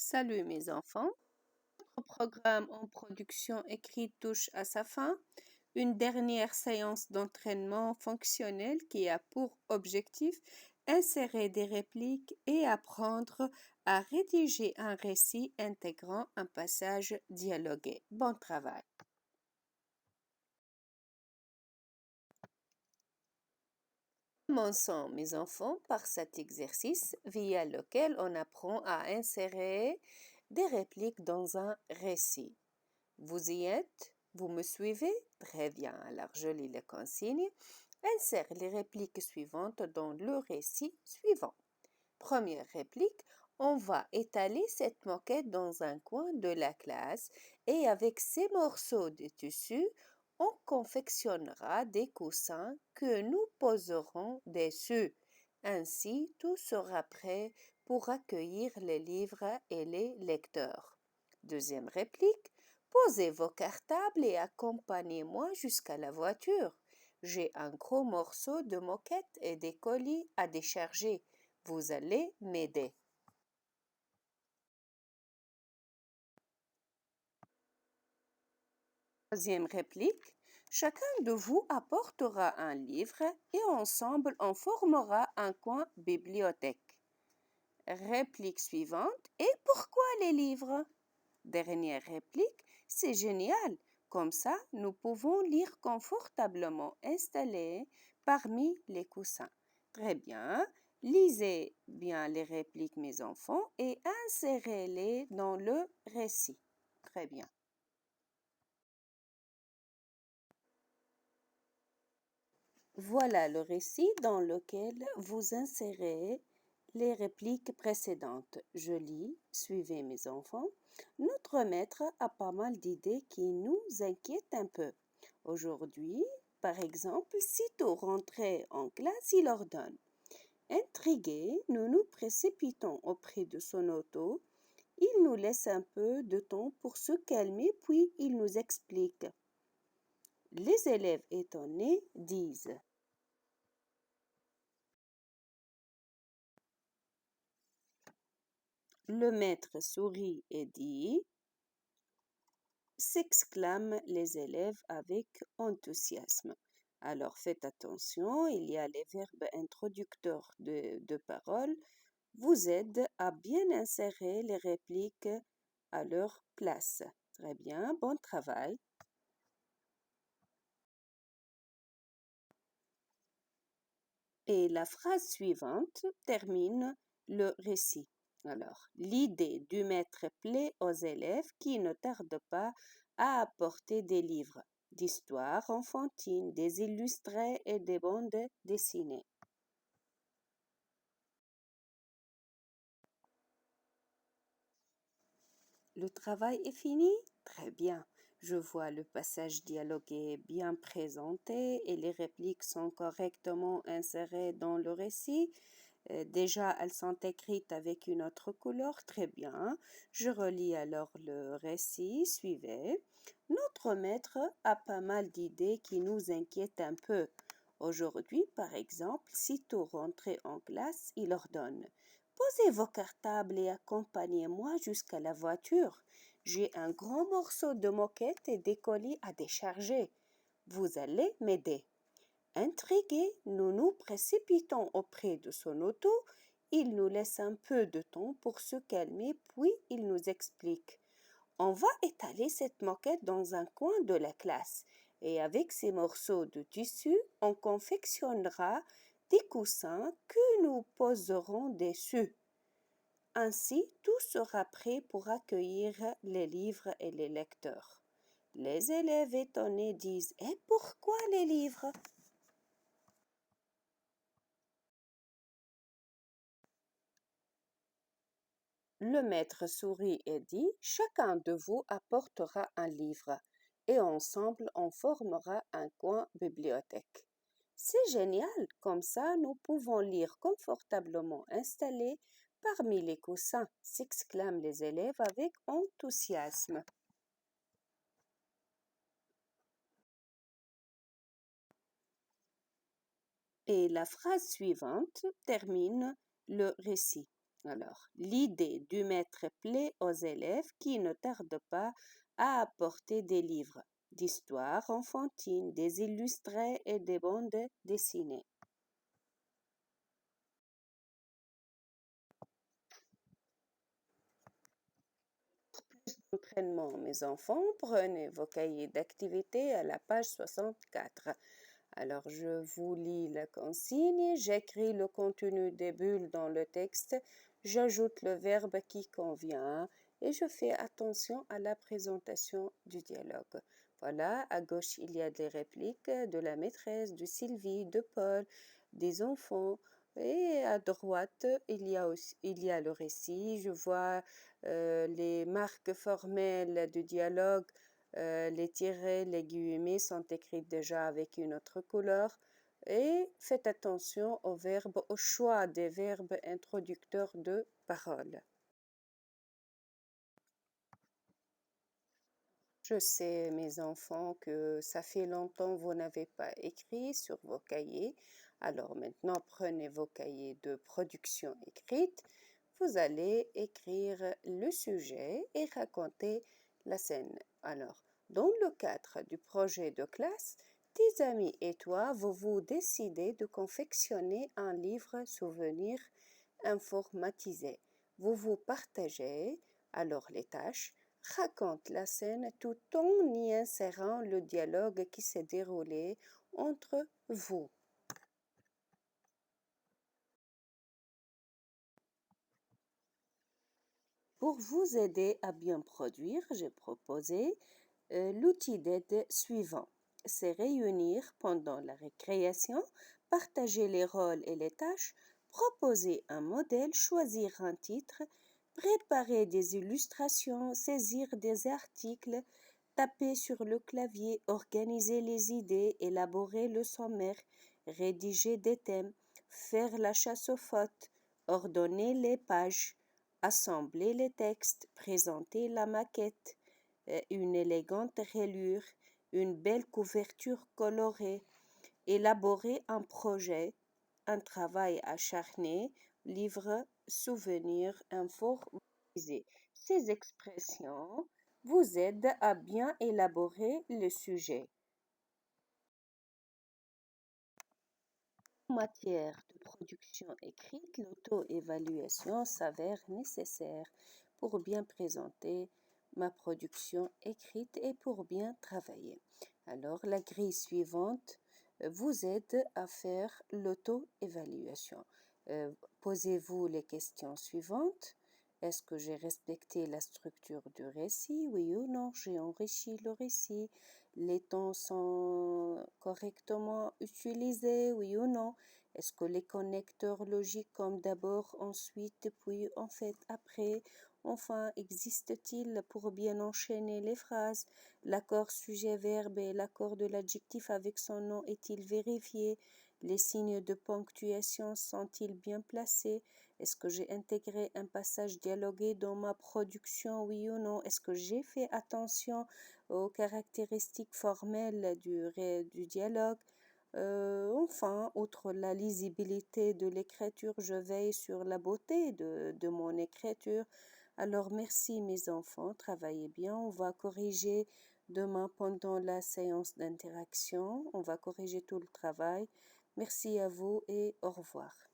Salut mes enfants, notre programme en production écrite touche à sa fin. Une dernière séance d'entraînement fonctionnel qui a pour objectif insérer des répliques et apprendre à rédiger un récit intégrant un passage dialogué. Bon travail. Commençons, mes enfants, par cet exercice via lequel on apprend à insérer des répliques dans un récit. Vous y êtes? Vous me suivez? Très bien. Alors, je lis les consignes. Insère les répliques suivantes dans le récit suivant. Première réplique. On va étaler cette moquette dans un coin de la classe et avec ces morceaux de tissu, on confectionnera des coussins que nous poserons dessus. Ainsi, tout sera prêt pour accueillir les livres et les lecteurs. Deuxième réplique. Posez vos cartables et accompagnez-moi jusqu'à la voiture. J'ai un gros morceau de moquette et des colis à décharger. Vous allez m'aider. Troisième réplique. Chacun de vous apportera un livre et ensemble on formera un coin bibliothèque. Réplique suivante. Et pourquoi les livres? Dernière réplique. C'est génial. Comme ça, nous pouvons lire confortablement installés parmi les coussins. Très bien. Lisez bien les répliques, mes enfants, et insérez-les dans le récit. Très bien. Voilà le récit dans lequel vous insérez les répliques précédentes. Je lis, suivez mes enfants. Notre maître a pas mal d'idées qui nous inquiètent un peu. Aujourd'hui, par exemple, sitôt rentré en classe, il ordonne. Intrigués, nous nous précipitons auprès de son auto. Il nous laisse un peu de temps pour se calmer, puis il nous explique. Les élèves étonnés disent. Le maître sourit et dit, s'exclament les élèves avec enthousiasme. Alors faites attention, il y a les verbes introducteurs de paroles vous aident à bien insérer les répliques à leur place. Très bien, bon travail. Et la phrase suivante termine le récit. Alors, l'idée du maître plaît aux élèves qui ne tardent pas à apporter des livres d'histoire enfantine, des illustrés et des bandes dessinées. Le travail est fini? Très bien. Je vois le passage dialogué bien présenté et les répliques sont correctement insérées dans le récit. Déjà, elles sont écrites avec une autre couleur. Très bien. Je relis alors le récit. Suivez. Notre maître a pas mal d'idées qui nous inquiètent un peu. Aujourd'hui, par exemple, sitôt rentré en classe, il ordonne. Posez vos cartables et accompagnez-moi jusqu'à la voiture. J'ai un grand morceau de moquette et des colis à décharger. Vous allez m'aider. Intrigués, nous nous précipitons auprès de son auto. Il nous laisse un peu de temps pour se calmer, puis il nous explique. On va étaler cette moquette dans un coin de la classe et avec ces morceaux de tissu, on confectionnera des coussins que nous poserons dessus. Ainsi, tout sera prêt pour accueillir les livres et les lecteurs. Les élèves étonnés disent « Et pourquoi les livres ?» Le maître sourit et dit « Chacun de vous apportera un livre et ensemble on formera un coin bibliothèque. » C'est génial, comme ça nous pouvons lire confortablement installés parmi les coussins, s'exclament les élèves avec enthousiasme. Et la phrase suivante termine le récit. Alors, l'idée du maître plaît aux élèves qui ne tardent pas à apporter des livres d'histoire enfantine, des illustrés et des bandes dessinées. Entraînement, mes enfants, prenez vos cahiers d'activité à la page 64. Alors, je vous lis la consigne, j'écris le contenu des bulles dans le texte, j'ajoute le verbe qui convient et je fais attention à la présentation du dialogue. Voilà, à gauche, il y a des répliques de la maîtresse, de Sylvie, de Paul, des enfants. Et à droite, il y a le récit. Je vois les marques formelles du dialogue, les tirets, les guillemets sont écrits déjà avec une autre couleur. Et faites attention aux verbes, au choix des verbes introducteurs de parole. Je sais, mes enfants, que ça fait longtemps que vous n'avez pas écrit sur vos cahiers. Alors maintenant, prenez vos cahiers de production écrite. Vous allez écrire le sujet et raconter la scène. Alors, dans le cadre du projet de classe, tes amis et toi, vous décidez de confectionner un livre souvenir informatisé. Vous partagez alors les tâches, raconte la scène tout en y insérant le dialogue qui s'est déroulé entre vous. Pour vous aider à bien produire, j'ai proposé l'outil d'aide suivant. C'est réunir pendant la récréation, partager les rôles et les tâches, proposer un modèle, choisir un titre, préparer des illustrations, saisir des articles, taper sur le clavier, organiser les idées, élaborer le sommaire, rédiger des thèmes, faire la chasse aux fautes, ordonner les pages, assembler les textes, présenter la maquette, une élégante reliure, une belle couverture colorée, élaborer un projet, un travail acharné, livre, souvenir, informatisé. Ces expressions vous aident à bien élaborer le sujet. En matière de production écrite, l'auto-évaluation s'avère nécessaire pour bien présenter ma production écrite et pour bien travailler. Alors, la grille suivante vous aide à faire l'auto-évaluation. Posez-vous les questions suivantes. Est-ce que j'ai respecté la structure du récit? Oui ou non? J'ai enrichi le récit. Les temps sont correctement utilisés? Oui ou non? Est-ce que les connecteurs logiques comme d'abord, ensuite, puis, en fait, après? Enfin, existe-t-il pour bien enchaîner les phrases? L'accord sujet-verbe et l'accord de l'adjectif avec son nom est-il vérifié? Les signes de ponctuation sont-ils bien placés? Est-ce que j'ai intégré un passage dialogué dans ma production, oui ou non? Est-ce que j'ai fait attention aux caractéristiques formelles du dialogue? Enfin, outre la lisibilité de l'écriture, je veille sur la beauté de mon écriture. Alors merci mes enfants, travaillez bien. On va corriger demain pendant la séance d'interaction. On va corriger tout le travail. Merci à vous et au revoir.